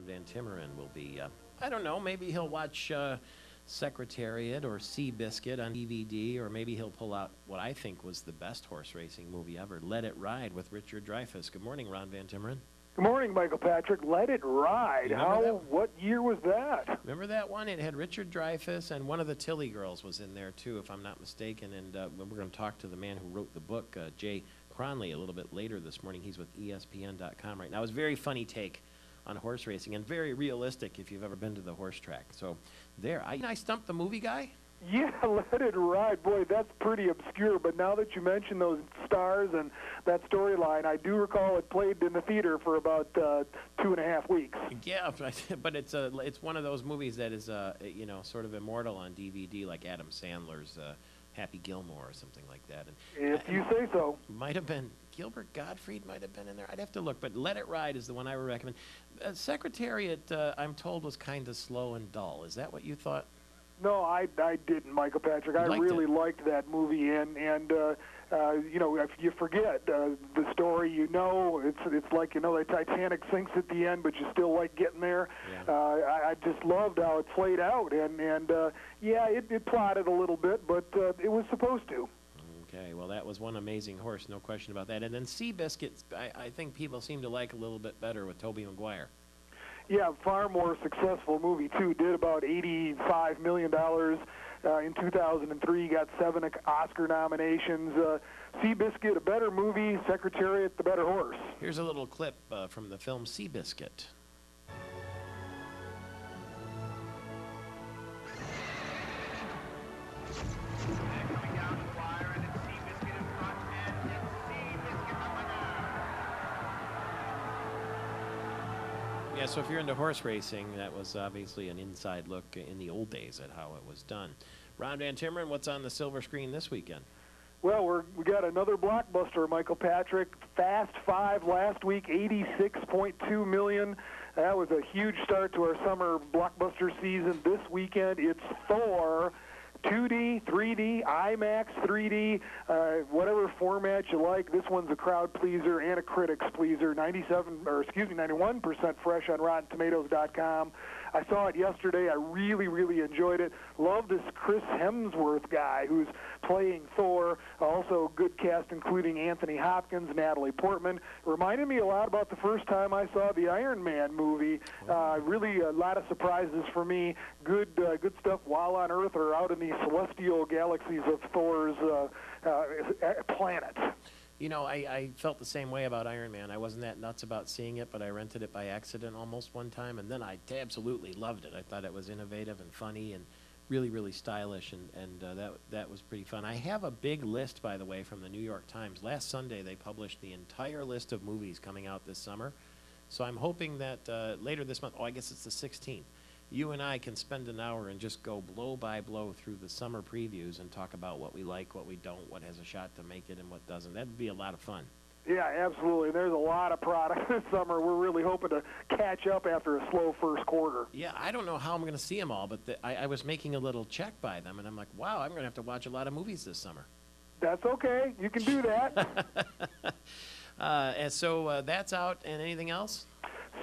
Ron Van Timmeren will be, I don't know, maybe he'll watch Secretariat or Seabiscuit on DVD, or maybe he'll pull out what I think was the best horse racing movie ever, Let It Ride with Richard Dreyfuss. Good morning, Ron Van Timmeren. Good morning, Michael Patrick. Let It Ride. What year was that? Remember that one? It had Richard Dreyfuss, and one of the Tilly girls was in there, too, if I'm not mistaken. And we're going to talk to the man who wrote the book, Jay Cronley, a little bit later this morning. He's with ESPN.com right now. It was a very funny take on horse racing and very realistic if you've ever been to the horse track. So there, I stumped the movie guy. Yeah, Let It Ride. Boy, that's pretty obscure, but now that you mention those stars and that storyline, I do recall it played in the theater for about 2.5 weeks. Yeah, but it's one of those movies that is sort of immortal on DVD, like Adam Sandler's Happy Gilmore or something like that. And if you say so. Might have been Gilbert Gottfried might have been in there. I'd have to look, but Let It Ride is the one I would recommend. Secretariat, I'm told, was kind of slow and dull. Is that what you thought? No, I didn't, Michael Patrick. I really liked that movie, and if you forget the story, it's like the Titanic sinks at the end, but you still like getting there. Yeah. I just loved how it played out, and it plotted a little bit, but it was supposed to. Okay, well, that was one amazing horse, no question about that. And then Seabiscuit, I think people seem to like a little bit better with Tobey Maguire. Yeah, far more successful movie, too. Did about $85 million in 2003, got 7 Oscar nominations. Seabiscuit, a better movie. Secretariat, the better horse. Here's a little clip from the film Seabiscuit. Yeah, so if you're into horse racing, that was obviously an inside look in the old days at how it was done. Ron Van Timmeren, what's on the silver screen this weekend? Well, we got another blockbuster, Michael Patrick. Fast 5 last week, $86.2 million. That was a huge start to our summer blockbuster season. This weekend, it's Thor. 2D, 3D, IMAX, 3D, whatever format you like. This one's a crowd pleaser and a critics pleaser. 91% fresh on RottenTomatoes.com. I saw it yesterday. I really, really enjoyed it. Love this Chris Hemsworth guy who's playing Thor. Also, good cast including Anthony Hopkins, Natalie Portman. Reminded me a lot about the first time I saw the Iron Man movie. Really a lot of surprises for me. Good stuff while on Earth or out in the celestial galaxies of Thor's planet. You know, I felt the same way about Iron Man. I wasn't that nuts about seeing it, but I rented it by accident almost one time, and then I absolutely loved it. I thought it was innovative and funny and really, really stylish, and that was pretty fun. I have a big list, by the way, from the New York Times. Last Sunday, they published the entire list of movies coming out this summer, so I'm hoping that later this month, I guess it's the 16th, you and I can spend an hour and just go blow by blow through the summer previews and talk about what we like, what we don't, what has a shot to make it, and what doesn't. That'd be a lot of fun. Yeah, absolutely. There's a lot of product this summer. We're really hoping to catch up after a slow first quarter. Yeah, I don't know how I'm going to see them all, but I was making a little check by them, and I'm like, wow, I'm going to have to watch a lot of movies this summer. That's okay. You can do that. And so that's out, and anything else?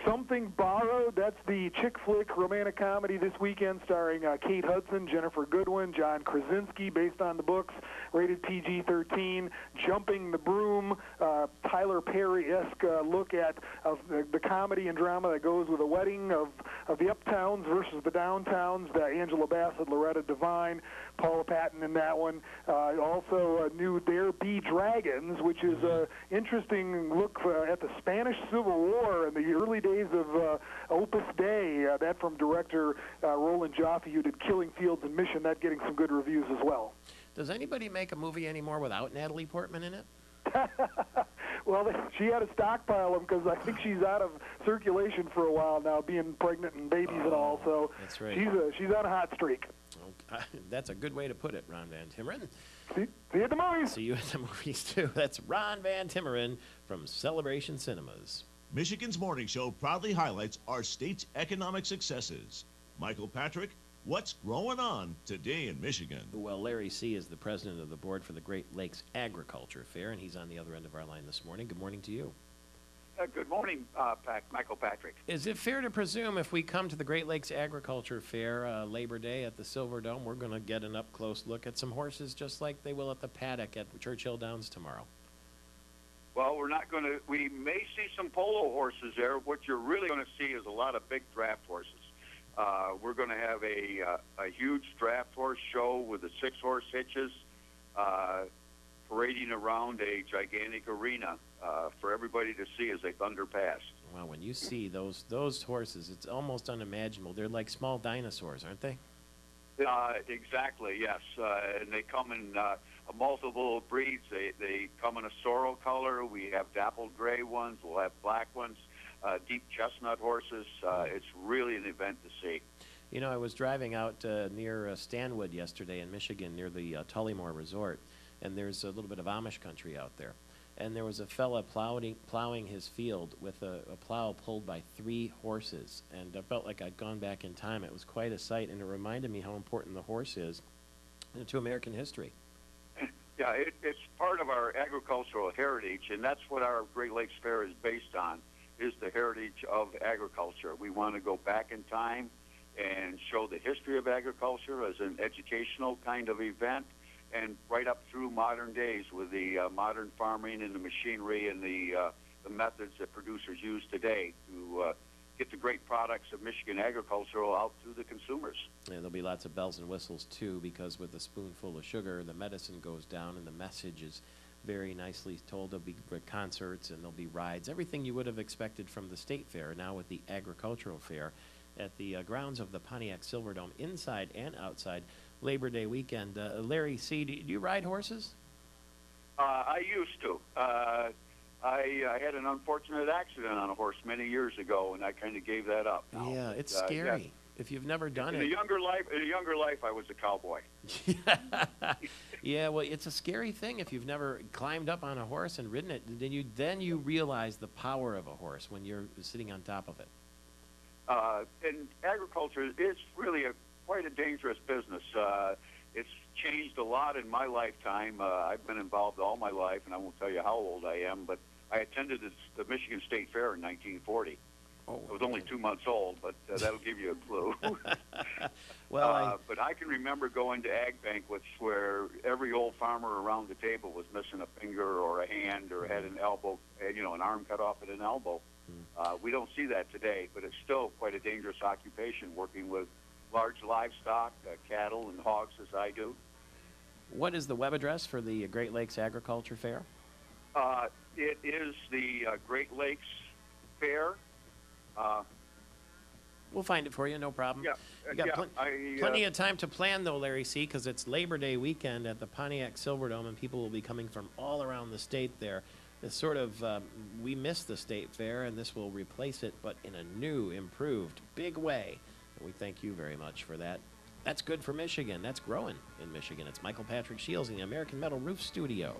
Something Borrowed, that's the chick flick romantic comedy this weekend starring Kate Hudson, Jennifer Goodwin, John Krasinski, based on the books, rated PG-13. Jumping the Broom, Tyler Perry-esque look at the comedy and drama that goes with a wedding of the uptowns versus the downtowns, Angela Bassett, Loretta Devine, Paula Patton in that one. Also new There Be Dragons, which is an interesting look at the Spanish Civil War and the early days of Opus Dei, that from director Roland Joffe, who did Killing Fields and Mission, that getting some good reviews as well. Does anybody make a movie anymore without Natalie Portman in it? Well, she had to stockpile them because I think she's out of circulation for a while now, being pregnant and babies and all. So that's right. She's on a hot streak. Okay. That's a good way to put it, Ron Van Timmeren. See you at the movies. See you at the movies, too. That's Ron Van Timmeren from Celebration Cinemas. Michigan's Morning Show proudly highlights our state's economic successes. Michael Patrick, what's going on today in Michigan? Well, Larry C. is the president of the board for the Great Lakes Agriculture Fair, and he's on the other end of our line this morning. Good morning to you. Good morning, Michael Patrick. Is it fair to presume if we come to the Great Lakes Agriculture Fair Labor Day at the Silver Dome, we're going to get an up-close look at some horses just like they will at the paddock at Churchill Downs tomorrow? Well, we may see some polo horses there. What you're really going to see is a lot of big draft horses. We're going to have a huge draft horse show with the 6-horse hitches parading around a gigantic arena for everybody to see as they thunder past. Well, when you see those horses, it's almost unimaginable. They're like small dinosaurs, aren't they? Exactly, yes. And they come in multiple breeds. They come in a sorrel color. We have dappled gray ones. We'll have black ones, deep chestnut horses. It's really an event to see. You know, I was driving out near Stanwood yesterday in Michigan, near the Tullymore Resort, and there's a little bit of Amish country out there. And there was a fella plowing his field with a plow pulled by 3 horses. And I felt like I'd gone back in time. It was quite a sight, and it reminded me how important the horse is to American history. Yeah, it's part of our agricultural heritage, and that's what our Great Lakes Fair is based on, is the heritage of agriculture. We want to go back in time and show the history of agriculture as an educational kind of event, and right up through modern days with the modern farming and the machinery and the methods that producers use today to get the great products of Michigan agricultural out to the consumers. And there'll be lots of bells and whistles, too, because with a spoonful of sugar, the medicine goes down and the message is very nicely told. There'll be concerts and there'll be rides, everything you would have expected from the State Fair, now with the Agricultural Fair at the grounds of the Pontiac Silverdome, inside and outside, Labor Day weekend. Larry C., do you ride horses? I used to. I had an unfortunate accident on a horse many years ago, and I kind of gave that up now. Yeah, it's scary. Yeah. If you've never done it. In a younger life, I was a cowboy. Yeah, well, it's a scary thing if you've never climbed up on a horse and ridden it. Then you realize the power of a horse when you're sitting on top of it. And agriculture is really quite a dangerous business. It's changed a lot in my lifetime. I've been involved all my life, and I won't tell you how old I am, but I attended the Michigan State Fair in 1940. Oh, I was only 2 months old, but that'll give you a clue. Well, but I can remember going to ag banquets where every old farmer around the table was missing a finger or a hand or had an elbow, an arm cut off at an elbow. We don't see that today, but it's still quite a dangerous occupation working with large livestock, cattle and hogs as I do. What is the web address for the Great Lakes Agriculture Fair? It is the Great Lakes Fair. We'll find it for you, no problem. Yeah, You got plenty of time to plan, though, Larry C., because it's Labor Day weekend at the Pontiac Silverdome, and people will be coming from all around the state there. It's sort of, we missed the State Fair, and this will replace it, but in a new, improved, big way. And we thank you very much for that. That's good for Michigan. That's growing in Michigan. It's Michael Patrick Shields in the American Metal Roof Studio.